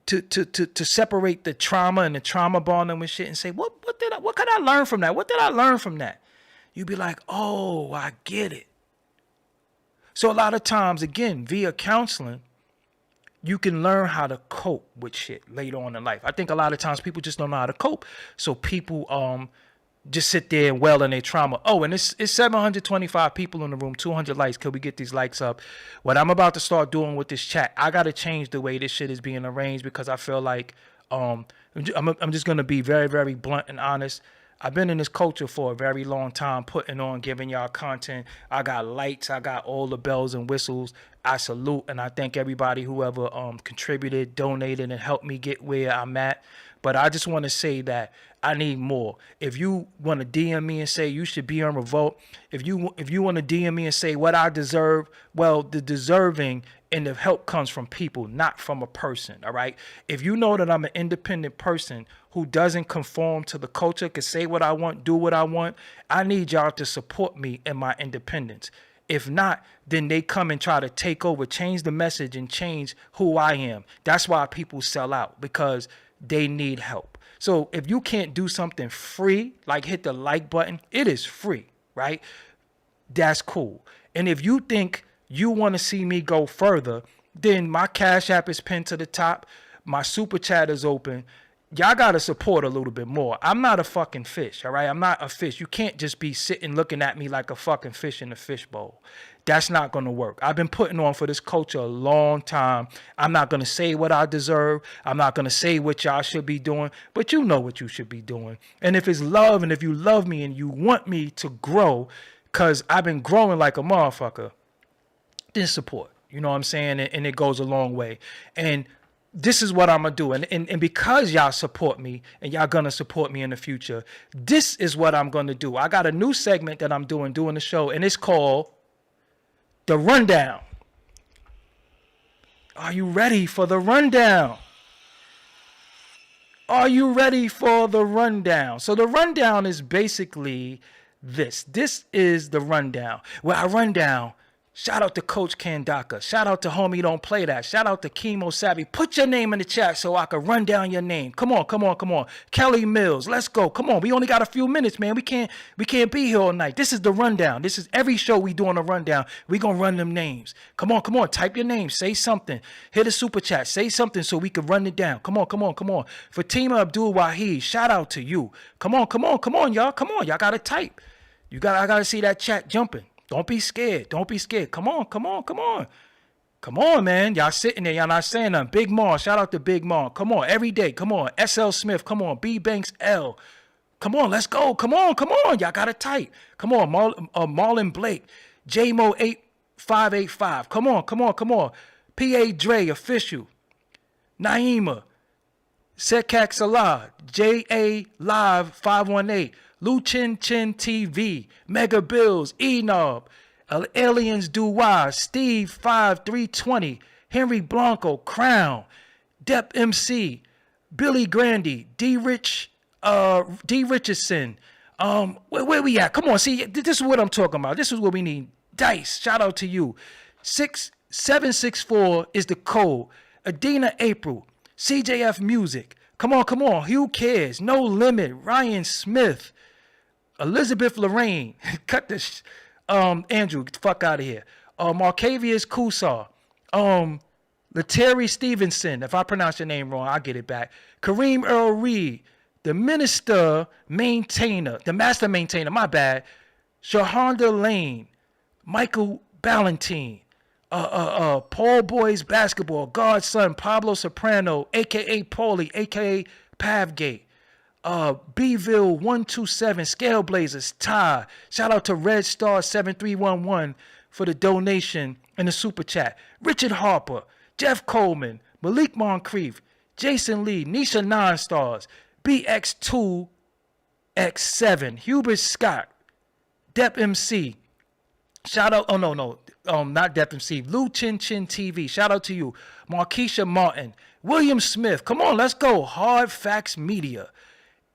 separate the trauma and the trauma bonding with shit and say, what could I learn from that? What did I learn from that? You'd be like, oh, I get it. So a lot of times, again, via counseling, you can learn how to cope with shit later on in life. I think a lot of times people just don't know how to cope. So people just sit there and well in their trauma. Oh, and it's 725 people in the room, 200 likes. Could we get these likes up? What I'm about to start doing with this chat, I got to change the way this shit is being arranged, because I feel like I'm just going to be very, very blunt and honest. I've been in this culture for a very long time, putting on, giving y'all content. I got lights, I got all the bells and whistles. I salute and I thank everybody whoever contributed, donated, and helped me get where I'm at. But I just want to say that I need more. If you want to DM me and say you should be on revolt, if you want to DM me and say what I deserve, well, the deserving and the help comes from people, not from a person. All right. If you know that I'm an independent person who doesn't conform to the culture, can say what I want, do what I want, I need y'all to support me in my independence. If not, then they come and try to take over, change the message and change who I am. That's why people sell out, because they need help. So if you can't do something free, like hit the like button, it is free, right? That's cool. And if you think you want to see me go further, then my Cash App is pinned to the top. My super chat is open. Y'all got to support a little bit more. I'm not a fucking fish, all right? I'm not a fish. You can't just be sitting looking at me like a fucking fish in a fishbowl. That's not going to work. I've been putting on for this culture a long time. I'm not going to say what I deserve. I'm not going to say what y'all should be doing, but you know what you should be doing. And if it's love, and if you love me and you want me to grow, because I've been growing like a motherfucker, then support. You know what I'm saying? And it goes a long way. And this is what I'm going to do. And because y'all support me and y'all going to support me in the future, this is what I'm going to do. I got a new segment that I'm doing the show, and it's called The Rundown. Are you ready for the rundown? Are you ready for the rundown? So the rundown is basically this. This is the rundown where I run down. Shout out to Coach Kandaka. Shout out to Homie Don't Play That. Shout out to Chemo Savvy. Put your name in the chat so I can run down your name. Come on, come on, come on. Kelly Mills, let's go. Come on, we only got a few minutes, man. We can't be here all night. This is the rundown. This is every show we doing a rundown. We gonna run them names. Come on, come on. Type your name. Say something. Hit a super chat. Say something so we can run it down. Come on, come on, come on. Fatima Abdul Wahid, shout out to you. Come on, come on, come on, y'all. Come on, y'all gotta type. I gotta see that chat jumping. Don't be scared. Don't be scared. Come on, come on, come on. Come on, man. Y'all sitting there. Y'all not saying nothing. Big Mar. Shout out to Big Mar. Come on. Every day. Come on. SL Smith. Come on. B Banks L. Come on. Let's go. Come on. Come on. Y'all got to type. Come on. Marlon Blake. JMO 8585. Come on. Come on. Come on. PA Dre Official. Naima. Sekak Salah. JA Live 518. Lu Chin Chin TV, Mega Bills, Enob, Aliens Do Wise, Steve 5320, Henry Blanco, Crown, Dep MC, Billy Grandy, D Richardson. Where we at? Come on, see, this is what I'm talking about. This is what we need. Dice, shout out to you. 6764 is the code. Adina April, CJF Music. Come on, come on. Who cares? No Limit, Ryan Smith. Elizabeth Lorraine, cut this. Andrew, get the fuck out of here. Marcavius Kusar, Leteri Stevenson. If I pronounce your name wrong, I'll get it back. Kareem Earl Reed, the Master Maintainer. My bad. Shahonda Lane, Michael Ballantine, Paul Boys Basketball, Godson, Pablo Soprano, aka Paulie, aka Pavgate. Bville 127, Scale Blazers, Ty. Shout out to Red Star 7311 for the donation and the super chat. Richard Harper, Jeff Coleman, Malik Moncrief, Jason Lee, Nisha 9 stars, BX2X7, Hubert Scott, Dep MC. Shout out, not Dep MC, Lou Chin Chin TV. Shout out to you. Markeisha Martin, William Smith. Come on, let's go. Hard Facts Media.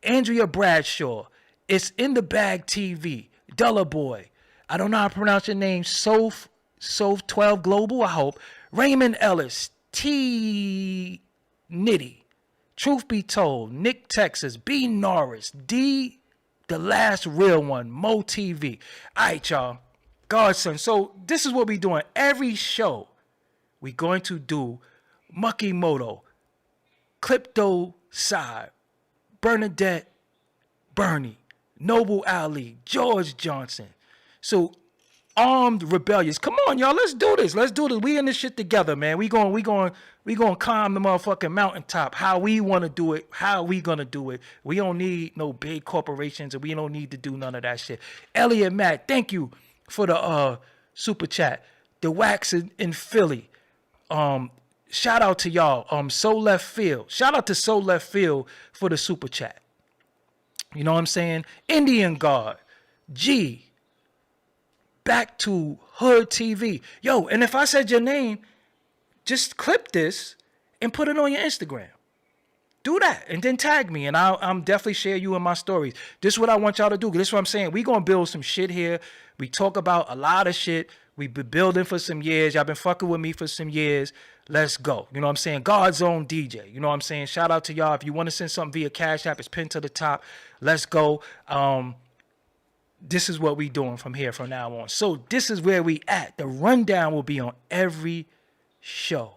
Andrea Bradshaw, It's in the Bag TV, Dulla Boy, I don't know how to pronounce your name, Soph 12 Global, I hope, Raymond Ellis, T Nitty, Truth Be Told, Nick Texas, B Norris, D The Last Real One, Mo TV. All right, y'all, Godson, so this is what we doing. Every show, we going to do Mucky Moto, Clipto Side, Bernadette Bernie, Noble Ali, George Johnson. So armed rebellious. Come on, y'all. Let's do this. Let's do this. We in this shit together, man. We going climb the motherfucking mountaintop. How we want to do it. How we gonna do it. We don't need no big corporations, and we don't need to do none of that shit. Elliot Matt, thank you for the super chat. The Wax in Philly. Shout out to y'all. Soul Left Field. Shout out to Soul Left Field for the super chat. You know what I'm saying? Indian Guard. G. Back to Hood TV. Yo, and if I said your name, just clip this and put it on your Instagram. Do that and then tag me, and I'm definitely share you in my stories. This is what I want y'all to do. This is what I'm saying. We gonna build some shit here. We talk about a lot of shit. We've been building for some years. Y'all been fucking with me for some years. Let's go. You know what I'm saying? God's own DJ. You know what I'm saying? Shout out to y'all. If you want to send something via Cash App, it's pinned to the top. Let's go. This is what we doing from here from now on. So this is where we at. The rundown will be on every show.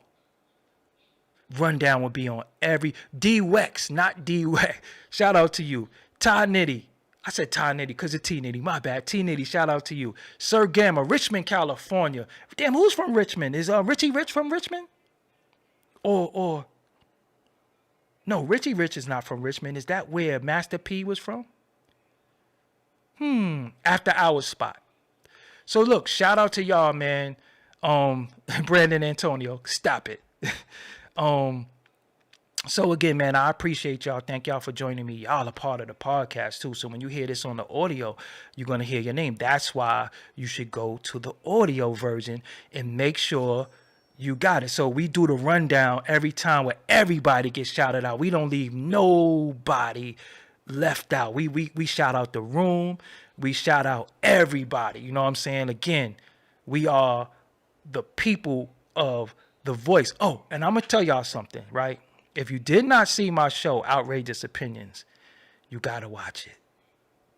Rundown will be on every D-Wex, not D-Wex. Shout out to you. Ty Nitty. I said Ty Nitty because of T Nitty. My bad. T Nitty, shout out to you. Sir Gamma, Richmond, California. Damn, who's from Richmond? Is Richie Rich from Richmond? Or no, Richie Rich is not from Richmond. Is that where Master P was from? After Hours spot. So look, shout out to y'all, man. Brandon Antonio, stop it. So again, man, I appreciate y'all. Thank y'all for joining me. Y'all are part of the podcast too. So when you hear this on the audio, you're going to hear your name. That's why you should go to the audio version and make sure you got it. So we do the rundown every time where everybody gets shouted out. We don't leave nobody left out. We shout out the room. We shout out everybody. You know what I'm saying? Again, we are the people of the voice. Oh, and I'm going to tell y'all something, right? If you did not see my show, Outrageous Opinions, you got to watch it.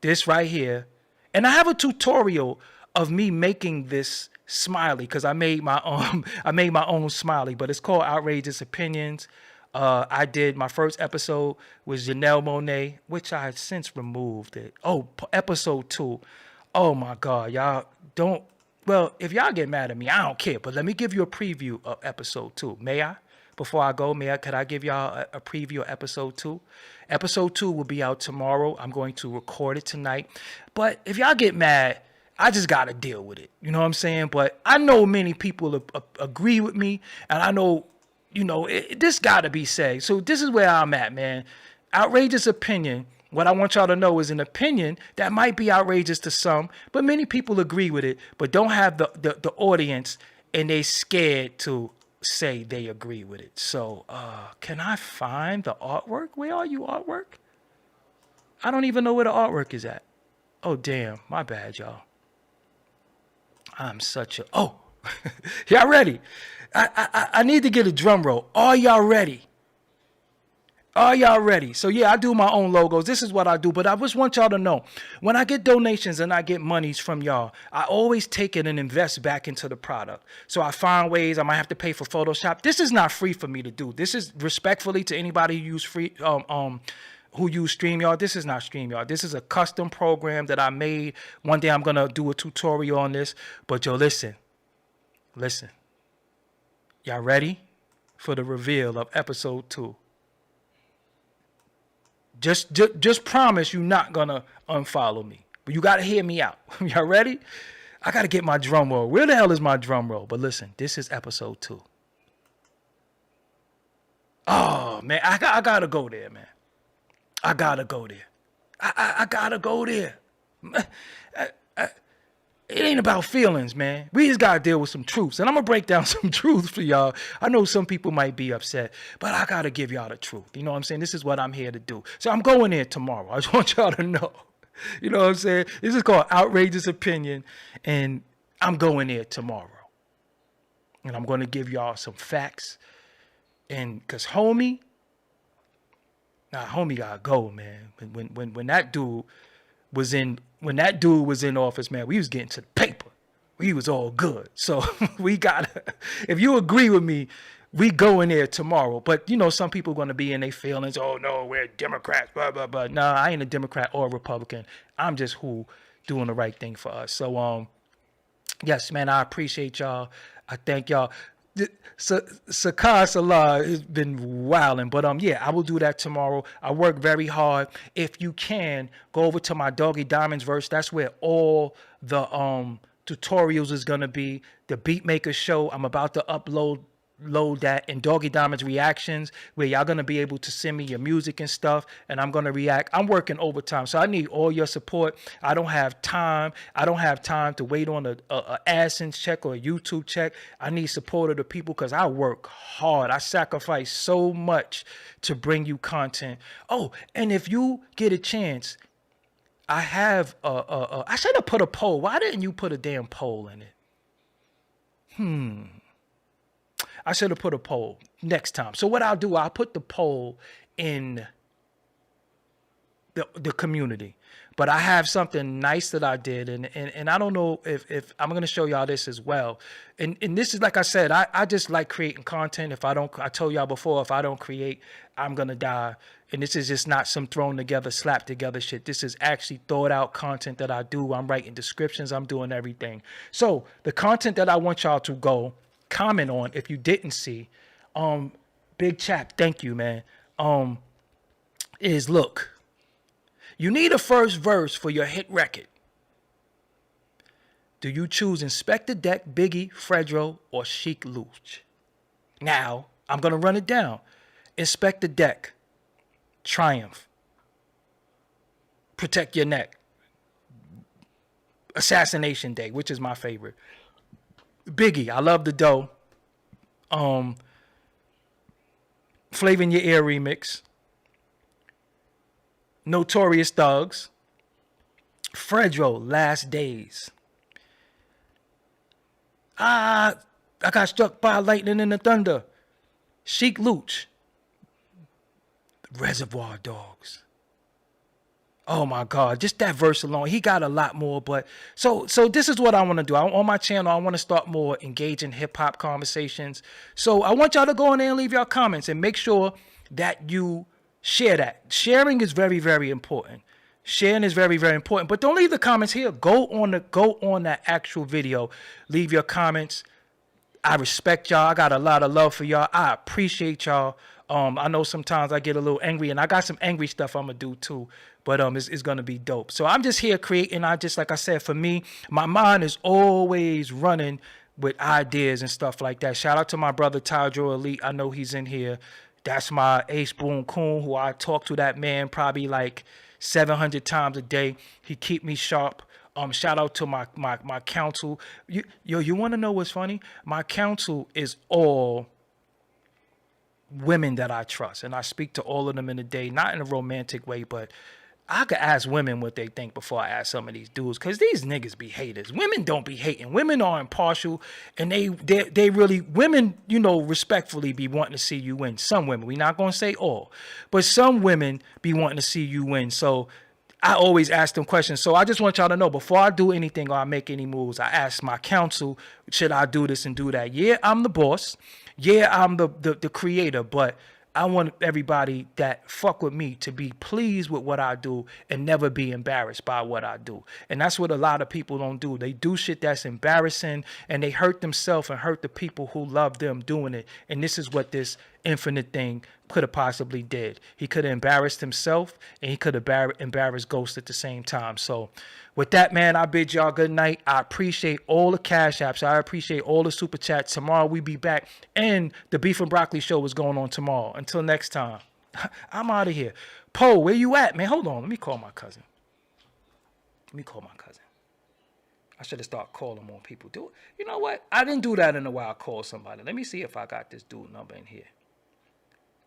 This right here. And I have a tutorial of me making this smiley because I made my own smiley, but it's called Outrageous Opinions. I did my first episode with Janelle Monáe, which I had since removed it. Oh, episode 2. Oh my God, y'all don't. Well, if y'all get mad at me, I don't care. But let me give you a preview of episode 2. May I? Before I go, could I give y'all a preview of episode 2? Episode 2 will be out tomorrow. I'm going to record it tonight. But if y'all get mad, I just got to deal with it. You know what I'm saying? But I know many people agree with me. And I know, this got to be said. So this is where I'm at, man. Outrageous opinion. What I want y'all to know is an opinion that might be outrageous to some, but many people agree with it, but don't have the audience, and they scared to say they agree with it. So can I find the artwork? Where are you, artwork? I don't even know where the artwork is at. Oh, damn. My bad, y'all. I'm such a... Oh, y'all ready? I need to get a drum roll. Are y'all ready? Are y'all ready? So yeah, I do my own logos. This is what I do. But I just want y'all to know, when I get donations and I get monies from y'all, I always take it and invest back into the product. So I find ways. I might have to pay for Photoshop. This is not free for me to do. This is respectfully to anybody who use who use StreamYard. This is not StreamYard. This is a custom program that I made. One day I'm gonna do a tutorial on this. But yo, listen. Y'all ready for the reveal of episode 2? Just promise you're not gonna unfollow me. But you gotta hear me out. Y'all ready? I gotta get my drum roll. Where the hell is my drum roll? But listen, this is episode 2. Oh man, I gotta go there, man. I gotta go there. I gotta go there. It ain't about feelings, man. We just gotta deal with some truths. And I'm gonna break down some truths for y'all. I know some people might be upset, but I gotta give y'all the truth. You know what I'm saying? This is what I'm here to do. So I'm going there tomorrow. I just want y'all to know. You know what I'm saying? This is called Outrageous Opinion, and I'm going there tomorrow. And I'm gonna give y'all some facts. And cause homie gotta go, man. When that dude was in office, man, we was getting to the paper. We was all good. So we gotta, if you agree with me, we go in there tomorrow. But some people gonna be in their feelings. Oh no, we're Democrats, blah blah blah. Nah, I ain't a Democrat or a Republican. I'm just doing the right thing for us. So Yes, man, I appreciate y'all. I thank y'all. Sakai Salah has been wilding, but yeah, I will do that tomorrow. I work very hard. If you can, go over to my Doggie Diamonds verse. That's where all the tutorials is gonna be. The Beatmaker show. I'm about to load that in Doggie Diamonds reactions, where y'all gonna be able to send me your music and stuff, and I'm gonna react. I'm working overtime, so I need all your support. I don't have time. I don't have time to wait on a AdSense check or a YouTube check. I need support of the people because I work hard. I sacrifice so much to bring you content. Oh, and if you get a chance, I have I should have put a poll. Why didn't you put a damn poll in it? I should have put a poll next time. So what I'll do, I'll put the poll in the community. But I have something nice that I did, and I don't know if I'm gonna show y'all this as well. And this is, like I said, I just like creating content. If I don't, I told y'all before, if I don't create, I'm gonna die. And this is just not some thrown together, slapped together shit. This is actually thought out content that I do. I'm writing descriptions, I'm doing everything. So the content that I want y'all to go comment on, if you didn't see, Big Chap, thank you, man, is, look, you need a first verse for your hit record. Do you choose Inspector Deck, Biggie, Fredro, or Sheik Louch? Now, I'm going to run it down. Inspector Deck, Triumph, Protect Your Neck, Assassination Day, which is my favorite. Biggie, I Love the Dough, Flavor in Your Ear remix, Notorious Thugs, Fredro, Last Days. I got struck by lightning and the thunder. Sheik Louch, Reservoir Dogs. Oh my God, just that verse alone. He got a lot more, but so this is what I want to do. On my channel, I want to start more engaging hip-hop conversations. So I want y'all to go in there and leave y'all comments and make sure that you share that. Sharing is very, very important. Sharing is very, very important. But don't leave the comments here. Go on that actual video. Leave your comments. I respect y'all. I got a lot of love for y'all. I appreciate y'all. I know sometimes I get a little angry, and I got some angry stuff I'm gonna do too. But it's gonna be dope. So I'm just here creating. Like I said, for me, my mind is always running with ideas and stuff like that. Shout out to my brother Tydro Elite. I know he's in here. That's my Ace Boone Coon, who I talk to that man probably like 700 times a day. He keep me sharp. Shout out to my counsel. You want to know what's funny? My counsel is all women that I trust, and I speak to all of them in a day, not in a romantic way, but I could ask women what they think before I ask some of these dudes, because these niggas be haters. Women don't be hating. Women are impartial, and they really, women, respectfully be wanting to see you win. Some women, we not going to say all, but some women be wanting to see you win. So I always ask them questions. So I just want y'all to know, before I do anything or I make any moves, I ask my counsel, should I do this and do that? Yeah, I'm the boss. Yeah, I'm the creator, but I want everybody that fuck with me to be pleased with what I do and never be embarrassed by what I do. And that's what a lot of people don't do. They do shit that's embarrassing, and they hurt themselves and hurt the people who love them doing it. And this is what this infinite thing could have possibly did. He could have embarrassed himself, and he could have embarrassed Ghost at the same time. So with that, man, I bid y'all good night. I appreciate all the cash apps. I appreciate all the super chats. Tomorrow we be back, and the Beef and Broccoli show is going on tomorrow. Until next time, I'm out of here. Poe, where you at, man? Hold on. Let me call my cousin. I should have started calling more people. You know what? I didn't do that in a while. Call somebody. Let me see if I got this dude number in here.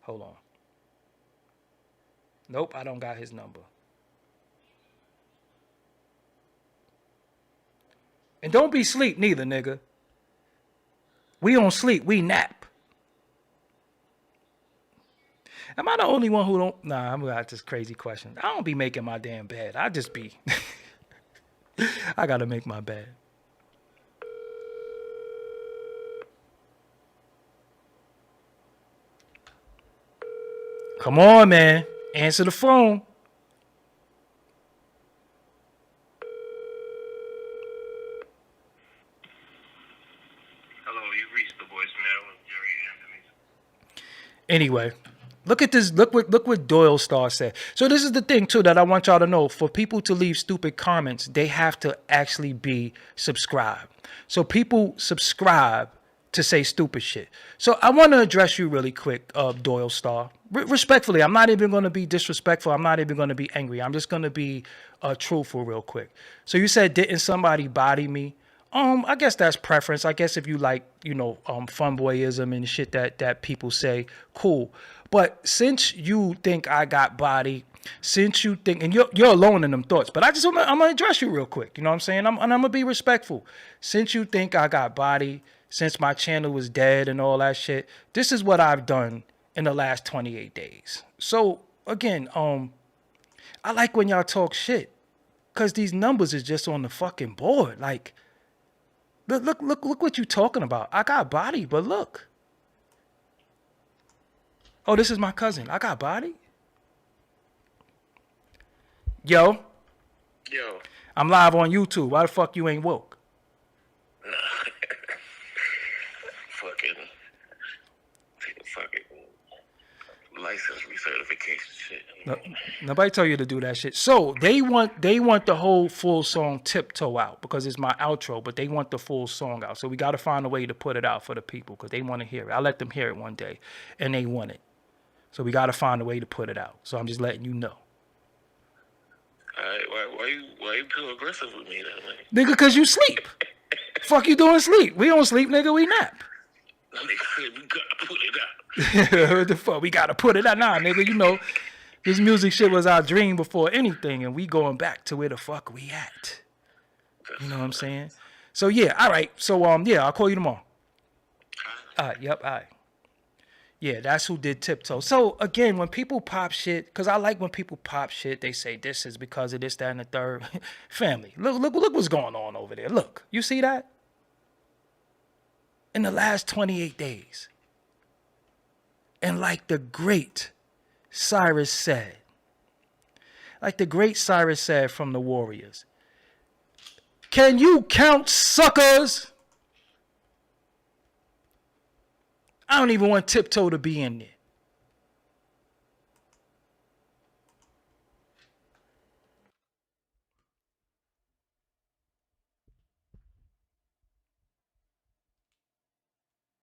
Hold on. Nope, I don't got his number. And don't be sleep neither, nigga. We don't sleep, we nap. Am I the only one who don't? Nah, I'm got this crazy question. I don't be making my damn bed. I just be. I gotta make my bed. Come on, man. Answer the phone. Anyway, look at this. Look what Doyle Star said. So this is the thing too that I want y'all to know. For people to leave stupid comments, they have to actually be subscribed. So people subscribe to say stupid shit. So I want to address you really quick, Doyle Star. Respectfully, I'm not even going to be disrespectful. I'm not even going to be angry. I'm just going to be truthful real quick. So you said, didn't somebody body me? I guess that's preference. I guess if you like, funboyism and shit that people say, cool. But since you think I got body, since you think, and you're alone in them thoughts, but I'm gonna address you real quick. You know what I'm saying? I'm gonna be respectful. Since you think I got body, since my channel was dead and all that shit, this is what I've done in the last 28 days. So again, I like when y'all talk shit, cause these numbers is just on the fucking board. Like, look what you talking about. I got body, but look. Oh, this is my cousin. I got body. Yo. I'm live on YouTube. Why the fuck you ain't woke? fucking license recertification shit. No, nobody tell you to do that shit. So they want the whole full song Tiptoe out because it's my outro, but they want the full song out. So we got to find a way to put it out for the people because they want to hear it. I let them hear it one day, and they want it. So we got to find a way to put it out. So I'm just letting you know. Why you too aggressive with me that way? Nigga, because you sleep. Fuck you doing sleep? We don't sleep, nigga. We nap. Nigga said we gotta put it out. What the fuck? We gotta put it out. Nah, nigga, this music shit was our dream before anything, and we going back to where the fuck we at. You know what I'm saying? So yeah, all right. So yeah, I'll call you tomorrow. All right, yep, all right. Yeah, that's who did Tiptoe. So again, when people pop shit, because I like when people pop shit, they say this is because of this, that, and the third. Family, look what's going on over there. Look, you see that? In the last 28 days. And like the great Cyrus said from the Warriors, can you count suckers? I don't even want Tiptoe to be in there.